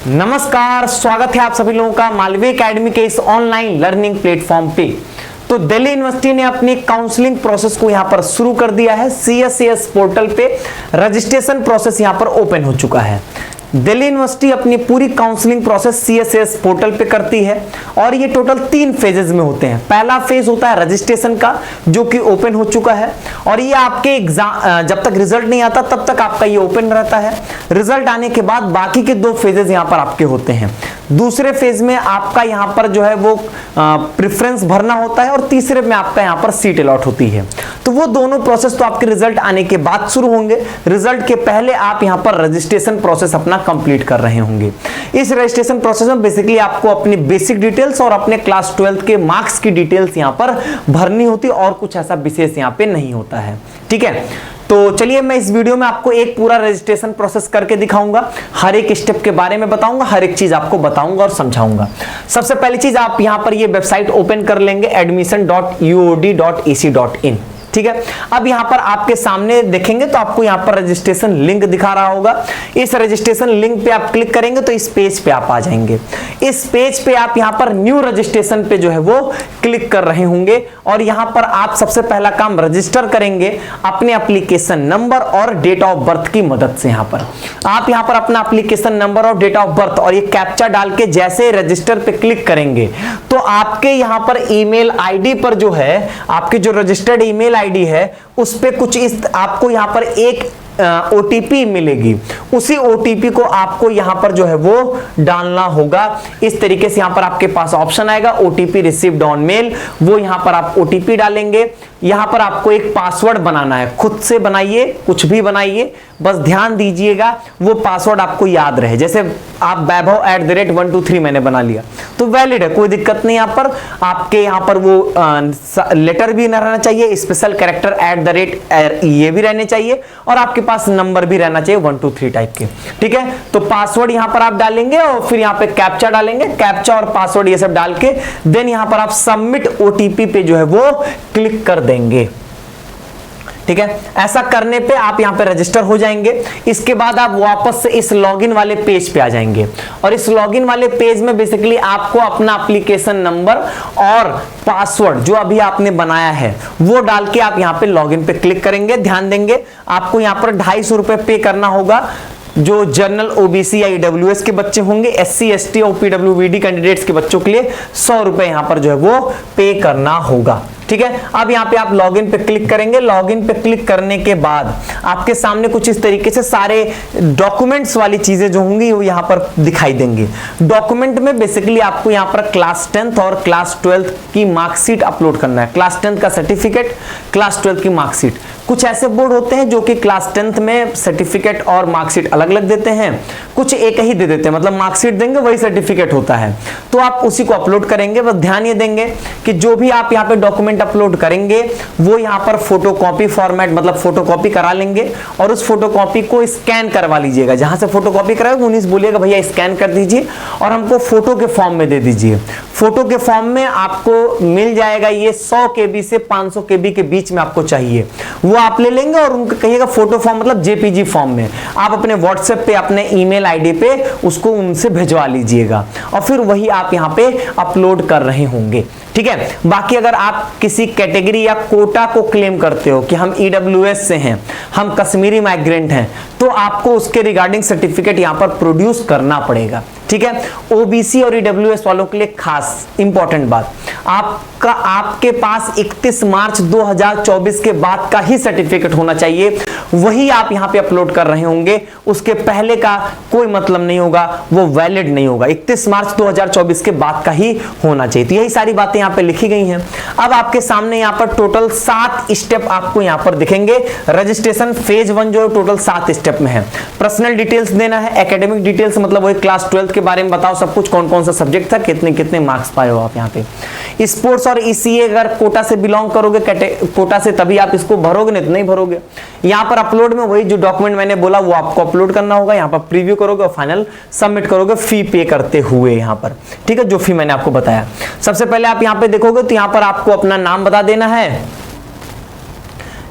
नमस्कार, स्वागत है आप सभी लोगों का मालवी एकेडमी के इस ऑनलाइन लर्निंग प्लेटफॉर्म पे। तो दिल्ली यूनिवर्सिटी ने अपनी काउंसलिंग प्रोसेस को यहां पर शुरू कर दिया है। CSAS पोर्टल पे रजिस्ट्रेशन प्रोसेस यहां पर ओपन हो चुका है। दिल्ली यूनिवर्सिटी अपनी पूरी काउंसलिंग प्रोसेस CSAS पोर्टल पे करती है और ये टोटल 3 फेजेस में होते हैं। पहला फेज होता है रजिस्ट्रेशन का, जो कि ओपन हो चुका है और ये आपके एग्जाम जब तक रिजल्ट नहीं आता तब तक आपका ये ओपन रहता है। रिजल्ट आने के बाद बाकी के 2 फेजेस यहां पर आपके होते हैं। दूसरे फेज में आपका यहां पर जो है वो प्रेफरेंस भरना होता है और तीसरे में आपका यहां पर सीट अलॉट होती है। तो वो दोनों प्रोसेस तो आपके रिजल्ट आने के बाद शुरू होंगे। रिजल्ट के पहले आप यहां पर रजिस्ट्रेशन प्रोसेस अपना कंप्लीट कर रहे होंगे। इस रजिस्ट्रेशन प्रोसेस में बेसिकली आपको अपनी बेसिक डिटेल्स और अपने क्लास 12 के मार्क्स की डिटेल्स यहां पर भरनी होती है और कुछ ऐसा विशेष यहां पे नहीं होता है। ठीक है, तो चलिए मैं इस वीडियो में आपको एक पूरा रजिस्ट्रेशन प्रोसेस करके दिखाऊंगा, हर एक स्टेप के बारे में बताऊंगा, हर एक चीज आपको बताऊंगा और समझाऊंगा। सबसे पहली चीज, आप यहां पर ये वेबसाइट ओपन कर लेंगे admission.uod.ac.in। ठीक है, अब यहां पर आपके सामने देखेंगे तो आपको यहां पर रजिस्ट्रेशन लिंक दिखा रहा होगा। इस रजिस्ट्रेशन लिंक पे आप क्लिक करेंगे तो इस पेज पे आप आ जाएंगे। इस पेज पे आप यहां पर न्यू रजिस्ट्रेशन पे जो है वो क्लिक कर रहे होंगे और यहां पर आप सबसे पहला काम रजिस्टर करेंगे अपने एप्लीकेशन नंबर और डेट ऑफ बर्थ की मदद से। यहां पर आप यहां पर अपना एप्लीकेशन नंबर और डेट ऑफ बर्थ और ये कैप्चा डाल के जैसे रजिस्टर पे क्लिक करेंगे तो आपके यहां पर ईमेल आईडी पर जो है, आपकी जो रजिस्टर्ड ईमेल आईडी है उस पे कुछ इस आपको यहां पर एक OTP मिलेगी। उसी OTP को आपको यहां पर जो है वो डालना होगा। इस तरीके से यहां पर आपके पास ऑप्शन आएगा OTP रिसीव्ड ऑन मेल, वो यहां पर आप OTP डालेंगे। यहां पर आपको एक पासवर्ड बनाना है, खुद से बनाइए, कुछ भी बनाइए, बस ध्यान दीजिएगा वो पासवर्ड आपको याद रहे। जैसे आप वैभव@123 मैंने बना लिया तो वैलिड है, कोई दिक्कत नहीं। यहां पर आपके यहां पर वो लेटर भी ना रहना चाहिए, स्पेशल कैरेक्टर @ ये भी रहने चाहिए और आपके पास नंबर भी रहना चाहिए 1 2 3 टाइप के। ठीक है, तो पासवर्ड यहां पर आप डालेंगे और फिर यहां पे कैप्चा डालेंगे, कैप्चा और पासवर्ड ये सब डाल के देन यहां पर आप सबमिट OTP पे जो है वो क्लिक कर देंगे। ठीक है, ऐसा करने पे आप यहां पे रजिस्टर हो जाएंगे। इसके बाद आप वापस से इस लॉगिन वाले पेज पे आ जाएंगे और इस लॉगिन वाले पेज में बेसिकली आपको अपना एप्लीकेशन नंबर और पासवर्ड जो अभी आपने बनाया है वो डाल के आप यहां पे लॉगिन पे क्लिक करेंगे। ध्यान देंगे आपको यहां पर 250 रुपए पे करना होगा। जो जनरल OBC या EWS के बच्चे होंगे, SC ST और PWBD कैंडिडेट्स के बच्चों के लिए 100 रुपए यहां पर जो है वो पे करना होगा। ठीक है, अब यहां पे आप लॉगिन पे क्लिक करेंगे। लॉगिन पे क्लिक करने के बाद आपके सामने कुछ इस तरीके से सारे डॉक्यूमेंट्स वाली चीजें जो होंगी वो यहां पर दिखाई देंगी। डॉक्यूमेंट में बेसिकली आपको यहां पर क्लास 10th और क्लास 12th की मार्कशीट अपलोड करना है। क्लास 10th का सर्टिफिकेट, क्लास 12th की मार्कशीट। कुछ ऐसे बोर्ड होते हैं जो कि क्लास 10th में सर्टिफिकेट और मार्कशीट अलग अलग देते हैं, कुछ एक ही दे देते हैं, मतलब मार्कशीट देंगे वही सर्टिफिकेट होता है, तो आप उसी को अपलोड करेंगे। बस ध्यान ये देंगे कि जो भी आप यहाँ पे डॉक्यूमेंट अपलोड करेंगे वो यहाँ पर फोटोकॉपी फॉर्मेट, मतलब फोटोकॉपी करा लेंगे और उस फोटोकॉपी को स्कैन करवा लीजिएगा। जहां से फोटोकॉपी कराएगा उन्हीं से बोलिएगा भैया स्कैन कर दीजिए और हमको फोटो के फॉर्म में दे दीजिए। फोटो के फॉर्म में आपको मिल जाएगा ये 100 KB से 500 KB के बीच में आपको चाहिए, वो आप ले लेंगे और उनको कहिएगा फोटो फॉर्म मतलब JPG फॉर्म में आप अपने व्हाट्सएप पे अपने ईमेल आईडी पे उसको उनसे भिजवा लीजिएगा और फिर वही आप यहाँ पे अपलोड कर रहे होंगे। ठीक है, बाकी अगर आप किसी कैटेगरी या कोटा को क्लेम करते हो कि हम EWS से हैं, हम कश्मीरी माइग्रेंट हैं, तो आपको उसके रिगार्डिंग सर्टिफिकेट यहां पर प्रोड्यूस करना पड़ेगा। ठीक है, OBC और EWS वालों के लिए खास इंपॉर्टेंट बात, आपके पास 31 मार्च 2024 के बाद का ही सर्टिफिकेट होना चाहिए, वही आप यहां पे अपलोड कर रहे होंगे। उसके पहले का कोई मतलब नहीं होगा, वो वैलिड नहीं होगा। 31 मार्च 2024 के बाद का ही होना चाहिए। तो यही सारी बातें यहां पे लिखी गई हैं। अब आपके सामने यहां पर टोटल 7 स्टेप आपको यहां पर दिखेंगे। रजिस्ट्रेशन फेज 1 जो है टोटल 7 स्टेप में है। पर्सनल डिटेल्स देना है, एकेडमिक डिटेल्स मतलब वही क्लास 12 के बारे में बताओ सब कुछ, कौन कौन सा सब्जेक्ट था, कितने कितने मार्क्स पाए हो आप यहाँ पे। स्पोर्ट्स और ECA अगर कोटा से बिलोंग करोगे, कोटा से, तभी आप इसको भरोगे, नहीं तो नहीं भरोगे। यहाँ पर अपलोड में वही जो डॉक्यूमेंट मैंने बोला वो आपको अपलोड करना होगा। यहाँ पर प्रीव्यू करोगे और फाइनल सबमिट करोगे फी पे करते हुए यहाँ पर। ठीक है, जो फी मैंने आपको बताया। सबसे पहले आप यहाँ पे देखोगे तो यहाँ पर आपको अपना नाम बता देना है।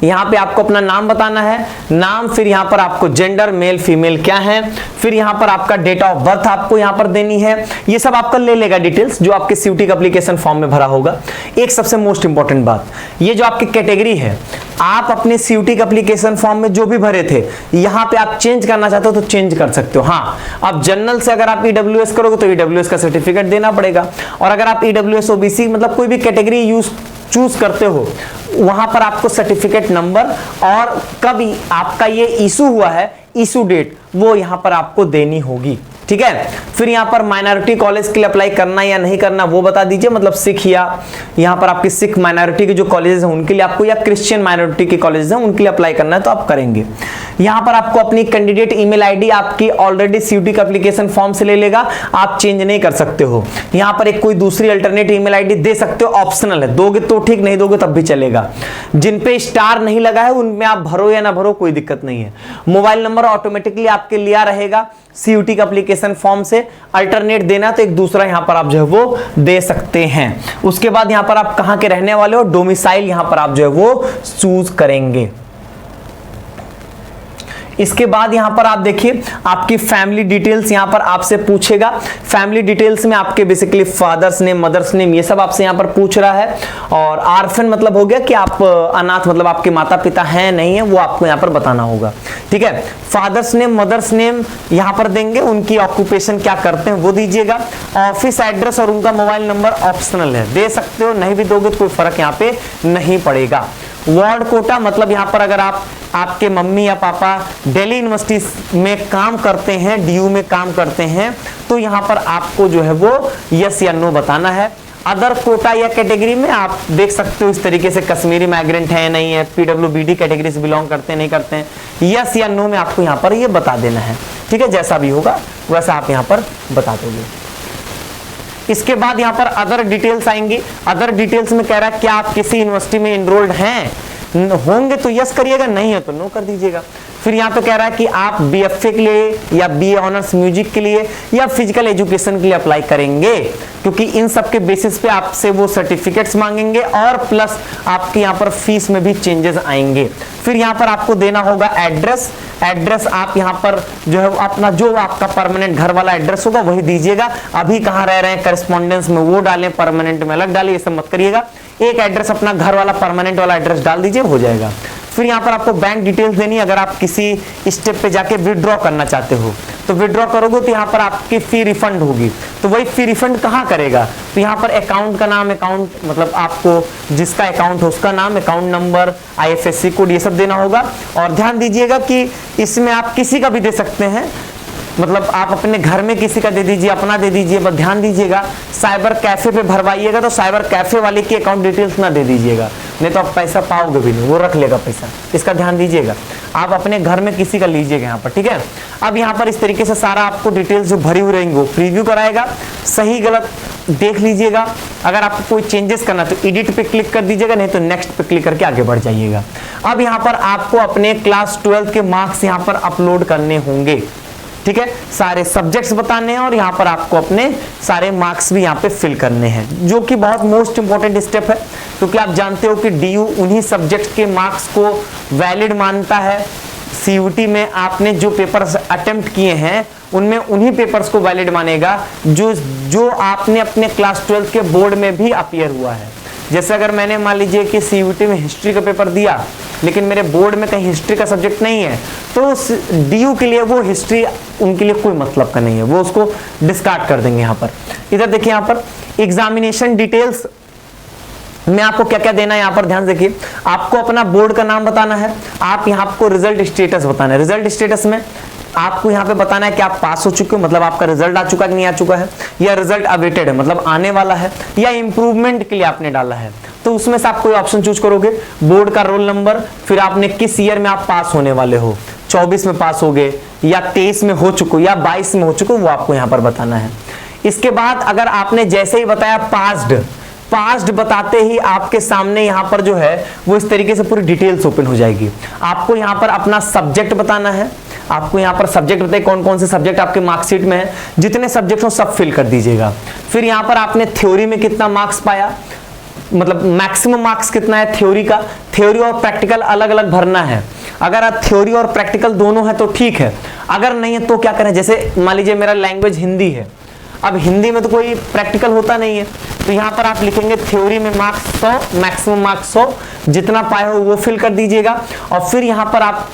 यहाँ पे आपको अपना नाम बताना है, नाम, फिर यहाँ पर आपको जेंडर मेल फीमेल क्या है, फिर यहाँ पर आपका डेट ऑफ बर्थ आपको यहाँ पर देनी है। ये सब आपका ले लेगा डिटेल्स जो आपके सीयूटी का एप्लीकेशन फॉर्म में भरा होगा। एक सबसे मोस्ट इंपॉर्टेंट बात, ये जो आपकी कैटेगरी है, आप अपने सीयूटी का एप्लीकेशन फॉर्म में जो भी भरे थे यहाँ पे आप चेंज करना चाहते हो तो चेंज कर सकते हो। हाँ, अब जनरल से अगर आप ईडब्ल्यूएस करोगे तो ईडब्ल्यूएस का सर्टिफिकेट देना पड़ेगा, और अगर आप ईडब्ल्यूएस ओबीसी मतलब कोई भी कैटेगरी चूज करते हो वहां पर आपको सर्टिफिकेट नंबर और कब आपका ये इशू हुआ है, इशू डेट, वो यहां पर आपको देनी होगी। ठीक है, फिर यहाँ पर माइनॉरिटी कॉलेज के लिए अप्लाई करना या नहीं करना वो बता दीजिए, मतलब सिख या यहाँ पर आपकी सिख माइनॉरिटी के जो कॉलेजेस हैं उनके लिए आपको, या क्रिश्चियन माइनॉरिटी के कॉलेजेस हैं उनके लिए अप्लाई करना है तो आप करेंगे। यहाँ पर आपको अपनी कैंडिडेट ईमेल आईडी आपकी ऑलरेडी सीयूटी का एप्लीकेशन फॉर्म से ले लेगा, आप चेंज नहीं कर सकते हो। यहाँ पर एक कोई दूसरी अल्टरनेट ईमेल आईडी दे सकते हो, ऑप्शनल है, दोगे तो ठीक, नहीं दोगे तब भी चलेगा। जिन पे स्टार नहीं लगा है उनमें आप भरो या ना भरो कोई दिक्कत नहीं है। मोबाइल नंबर ऑटोमेटिकली आपके लिया रहेगा सीयूटी का एप्लीकेशन फॉर्म से, अल्टरनेट देना तो एक दूसरा यहां पर आप जो है वो दे सकते हैं। उसके बाद यहां पर आप कहां के रहने वाले हो, डोमिसाइल यहां पर आप जो है वो चूज करेंगे। इसके बाद यहां पर आप देखिए आपकी फैमिली डिटेल्स यहां पर आपसे पूछेगा। फैमिली डिटेल्स में आपके basically father's name, mother's name, ये सब आपसे यहां पर पूछ रहा है। और आर्फन मतलब हो गया कि आप अनाथ, मतलब आपके माता पिता हैं नहीं है, वो आपको यहां पर बताना होगा। ठीक है, फादर्स नेम, मदर्स नेम यहां पर देंगे, उनकी ऑक्यूपेशन क्या करते हैं वो दीजिएगा। ऑफिस एड्रेस और उनका मोबाइल नंबर ऑप्शनल है, दे सकते हो, नहीं भी दोगे तो कोई फर्क यहां पे नहीं पड़ेगा। वार्ड कोटा मतलब यहां पर अगर आपके मम्मी या पापा दिल्ली यूनिवर्सिटी में काम करते हैं, डीयू में काम करते हैं, तो यहां पर आपको जो है वो यस या नो बताना है। अदर कोटा या कैटेगरी में आप देख सकते हो इस तरीके से, कश्मीरी माइग्रेंट है नहीं है, पीडब्ल्यूबीडी कैटेगरी से बिलोंग करते हैं नहीं करते हैं, यस या नो में आपको यहां पर ये बता देना है। ठीक है, जैसा भी होगा वैसा आप यहां पर बता दोगे। इसके बाद यहां पर अदर डिटेल्स आएंगी। अदर डिटेल्स में कह रहा है कि आप किसी यूनिवर्सिटी में इनरोल्ड हैं, होंगे तो यस करिएगा, नहीं है तो नो कर दीजिएगा। फिर यहाँ पे कह रहा है कि आप बीएफए के लिए या बीए ऑनर्स म्यूजिक के लिए या फिजिकल एजुकेशन के लिए अप्लाई करेंगे, क्योंकि इन सब के बेसिस पे आपसे वो सर्टिफिकेट्स मांगेंगे और प्लस आपके यहाँ पर फीस में भी चेंजेस आएंगे। फिर यहाँ पर आपको देना होगा एड्रेस। एड्रेस आप यहाँ पर जो है अपना जो आपका परमानेंट घर वाला एड्रेस होगा वही दीजिएगा। अभी कहाँ रह रहे हैं करस्पॉन्डेंस में वो डालें, परमानेंट में अलग डालें, ये सब मत करिएगा। एक एड्रेस अपना घर वाला परमानेंट वाला एड्रेस डाल दीजिए, हो जाएगा। फिर यहाँ पर आपको बैंक डिटेल्स देनी है। अगर आप किसी स्टेप पे जाके विड्रॉ करना चाहते हो तो विड्रॉ करोगे तो यहाँ पर आपकी फी रिफंड होगी, तो वही फी रिफंड कहाँ करेगा, तो यहाँ पर अकाउंट का नाम, अकाउंट मतलब आपको जिसका अकाउंट हो उसका नाम, अकाउंट नंबर, IFSC कोड, ये सब देना होगा। और ध्यान दीजिएगा कि इसमें आप किसी का भी दे सकते हैं, मतलब आप अपने घर में किसी का दे दीजिए, अपना दे दीजिए, बस ध्यान दीजिएगा साइबर कैफे पे भरवाइएगा तो साइबर कैफे वाले की अकाउंट डिटेल्स ना दे दीजिएगा, नहीं तो आप पैसा पाओगे भी नहीं, वो रख लेगा पैसा, इसका ध्यान दीजिएगा। आप अपने घर में किसी का लीजिएगा यहाँ पर। ठीक है, अब यहाँ पर इस तरीके से सारा आपको डिटेल्स जो भरी हुई रहेंगी वो प्रीव्यू कराएगा, सही गलत देख लीजिएगा। अगर आपको कोई चेंजेस करना तो एडिट पे क्लिक कर दीजिएगा, नहीं तो नेक्स्ट पे क्लिक करके आगे बढ़ जाइएगा। अब यहाँ पर आपको अपने क्लास 12 के मार्क्स यहाँ पर अपलोड करने होंगे। ठीक है, सारे सब्जेक्ट्स बताने हैं और यहाँ पर आपको अपने सारे मार्क्स भी यहाँ पे फिल करने हैं, जो कि बहुत मोस्ट इंपॉर्टेंट स्टेप है, क्योंकि आप जानते हो कि डीयू उन्हीं सब्जेक्ट के मार्क्स को वैलिड मानता है। सीयूटी में आपने जो पेपर्स अटेम्प्ट किए हैं उनमें उन्हीं पेपर्स को वैलिड मानेगा जो आपने अपने क्लास 12 के बोर्ड में भी अपीयर हुआ है। जैसे अगर मैंने मान लीजिए कि सीयूटी में हिस्ट्री का पेपर दिया लेकिन मेरे बोर्ड में कहीं हिस्ट्री का सब्जेक्ट नहीं है, तो डीयू के लिए वो हिस्ट्री उनके लिए कोई मतलब का नहीं है, वो उसको डिस्कार्ड कर देंगे। यहाँ पर इधर देखिए, यहाँ पर एग्जामिनेशन डिटेल्स में आपको क्या क्या देना है, यहाँ पर ध्यान देखिए। आपको अपना बोर्ड का नाम बताना है, आप यहाँ आपको रिजल्ट स्टेटस बताना है। रिजल्ट स्टेटस में आपको यहाँ पे बताना है कि आप पास हो चुके हो, मतलब आपका रिजल्ट आ चुका कि नहीं आ चुका है, या रिजल्ट अवेटेड है मतलब आने वाला है, या इंप्रूवमेंट के लिए आपने डाला है। तो उसमें से आप कोई ऑप्शन चूज करोगे। बोर्ड का रोल नंबर, फिर आपने किस ईयर में आप पास होने वाले हो, 24 में पास हो गए या 23 में हो चुके या 22 में हो चुके, वो आपको यहाँ पर बताना है। इसके बाद अगर आपने जैसे ही बताया पास्ड बताते ही आपके सामने यहाँ पर जो है वो इस तरीके से पूरी डिटेल्स ओपन हो जाएगी। आपको यहाँ पर अपना सब्जेक्ट बताना है, आपको यहाँ पर सब्जेक्ट बताइए कौन कौन से सब्जेक्ट आपके मार्कशीट में है, जितने सब्जेक्ट हो सब फिल कर दीजिएगा। फिर यहाँ पर आपने थ्योरी में कितना मार्क्स पाया, मतलब मैक्सिमम मार्क्स कितना है थ्योरी का, थ्योरी और प्रैक्टिकल अलग अलग भरना है। अगर आप थ्योरी और प्रैक्टिकल दोनों है तो ठीक है, अगर नहीं है तो क्या करें, जैसे मान लीजिए मेरा लैंग्वेज हिंदी है, अब हिंदी में तो कोई प्रैक्टिकल होता नहीं है, तो यहाँ पर आप लिखेंगे थ्योरी में मार्क्स 100, मैक्सिमम मार्क्स 100, जितना पाए हो वो फिल कर दीजिएगा। और फिर यहाँ पर आप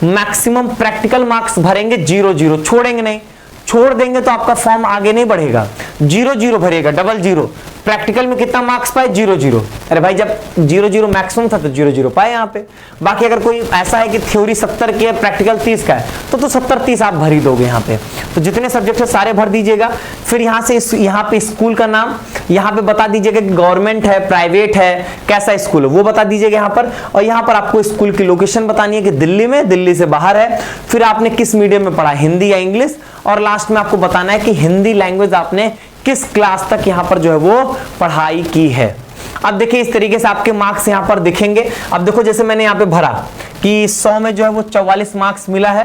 मैक्सिमम प्रैक्टिकल मार्क्स भरेंगे 0-0, छोड़ेंगे नहीं, छोड़ देंगे तो आपका फॉर्म आगे नहीं बढ़ेगा, 0-0 भरेगा, 00। प्रैक्टिकल में कितना मार्क्स पाए 0-0, अरे भाई जब 0-0 मैक्सिमम था तो 0-0 पाए यहाँ पे। बाकी अगर कोई ऐसा है कि थ्योरी 70 की है प्रैक्टिकल 30 का है तो 70-30 आप भर ही दोगे यहाँ पे। तो जितने सब्जेक्ट है सारे भर दीजिएगा। फिर यहाँ से यहाँ पे स्कूल का नाम यहाँ पे बता दीजिएगा कि गवर्नमेंट है प्राइवेट है कैसा स्कूल है वो बता दीजिएगा यहाँ पर। और यहाँ पर आपको स्कूल की लोकेशन बतानी है कि दिल्ली में, दिल्ली से बाहर है। फिर आपने किस मीडियम में पढ़ा, हिंदी या इंग्लिश, और लास्ट में आपको बताना है कि हिंदी लैंग्वेज आपने किस क्लास तक यहाँ पर जो है वो पढ़ाई की है। अब देखिए इस तरीके से आपके मार्क्स यहाँ पर दिखेंगे। अब देखो जैसे मैंने यहाँ पे भरा कि 100 में जो है वो 44 मार्क्स मिला है।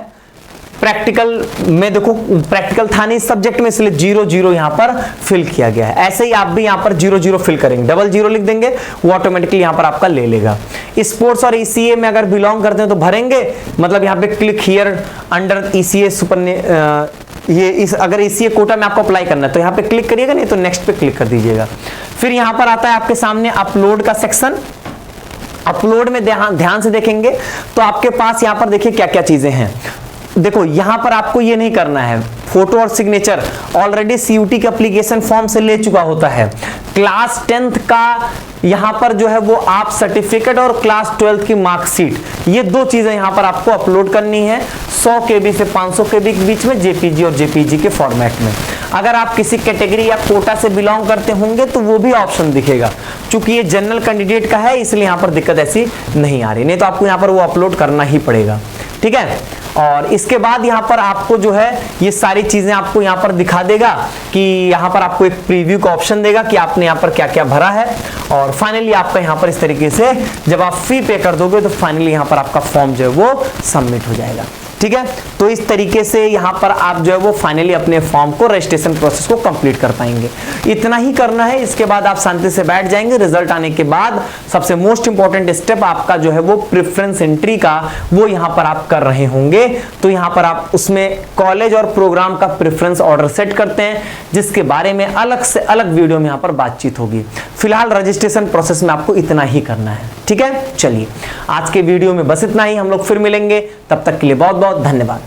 प्रैक्टिकल में देखो प्रैक्टिकल था नहीं सब्जेक्ट में, इसलिए 0-0 यहाँ पर फिल किया गया है। ऐसे ही आप भी यहाँ पर 0-0 फिल करेंगे, 00 लिख देंगे, वो ऑटोमेटिकली यहाँ पर आपका ले लेगा। स्पोर्ट्स और ईसीए में अगर बिलोंग करते हैं तो भरेंगे, मतलब यहाँ पे click here under ECA super, ये इस अगर ईसीए कोटा में आपको अप्लाई करना है तो यहाँ पे क्लिक करिएगा, नहीं तो नेक्स्ट पे क्लिक कर दीजिएगा। फिर यहाँ पर आता है आपके सामने अपलोड का सेक्शन। अपलोड में ध्यान से देखेंगे तो आपके पास यहाँ पर देखिए क्या क्या चीजें हैं। देखो यहाँ पर आपको ये नहीं करना है, फोटो और सिग्नेचर ऑलरेडी सीयूटी के एप्लीकेशन फॉर्म से ले चुका होता है। क्लास 10th का यहाँ पर जो है वो आप सर्टिफिकेट और क्लास 12th की मार्कशीट, ये दो चीजें यहाँ पर आपको अपलोड करनी है 100 KB से 500 KB के बीच में, जेपीजी और जेपीजी के फॉर्मेट में। अगर आप किसी कैटेगरी या कोटा से बिलोंग करते होंगे तो वो भी ऑप्शन दिखेगा। चूंकि ये जनरल कैंडिडेट का है इसलिए यहाँ पर दिक्कत ऐसी नहीं आ रही, नहीं तो आपको यहाँ पर वो अपलोड करना ही पड़ेगा, ठीक है। और इसके बाद यहाँ पर आपको जो है ये सारी चीजें आपको यहाँ पर दिखा देगा कि यहाँ पर आपको एक प्रीव्यू का ऑप्शन देगा कि आपने यहाँ पर क्या क्या भरा है। और फाइनली आपका यहाँ पर इस तरीके से जब आप फी पे कर दोगे तो फाइनली यहाँ पर आपका फॉर्म जो है वो सबमिट हो जाएगा, ठीक है। तो इस तरीके से यहाँ पर आप जो है वो फाइनली अपने फॉर्म को रजिस्ट्रेशन प्रोसेस को कंप्लीट कर पाएंगे। इतना ही करना है, इसके बाद आप शांति से बैठ जाएंगे। रिजल्ट आने के बाद सबसे मोस्ट इंपॉर्टेंट स्टेप आपका जो है वो प्रेफरेंस एंट्री का, वो यहाँ पर आप कर रहे होंगे। तो यहाँ पर आप उसमें कॉलेज और प्रोग्राम का प्रेफरेंस ऑर्डर सेट करते हैं, जिसके बारे में अलग से अलग वीडियो में यहाँ पर बातचीत होगी। फिलहाल रजिस्ट्रेशन प्रोसेस में आपको इतना ही करना है, ठीक है। चलिए आज के वीडियो में बस इतना ही, हम लोग फिर मिलेंगे, तब तक के लिए बहुत बहुत धन्यवाद।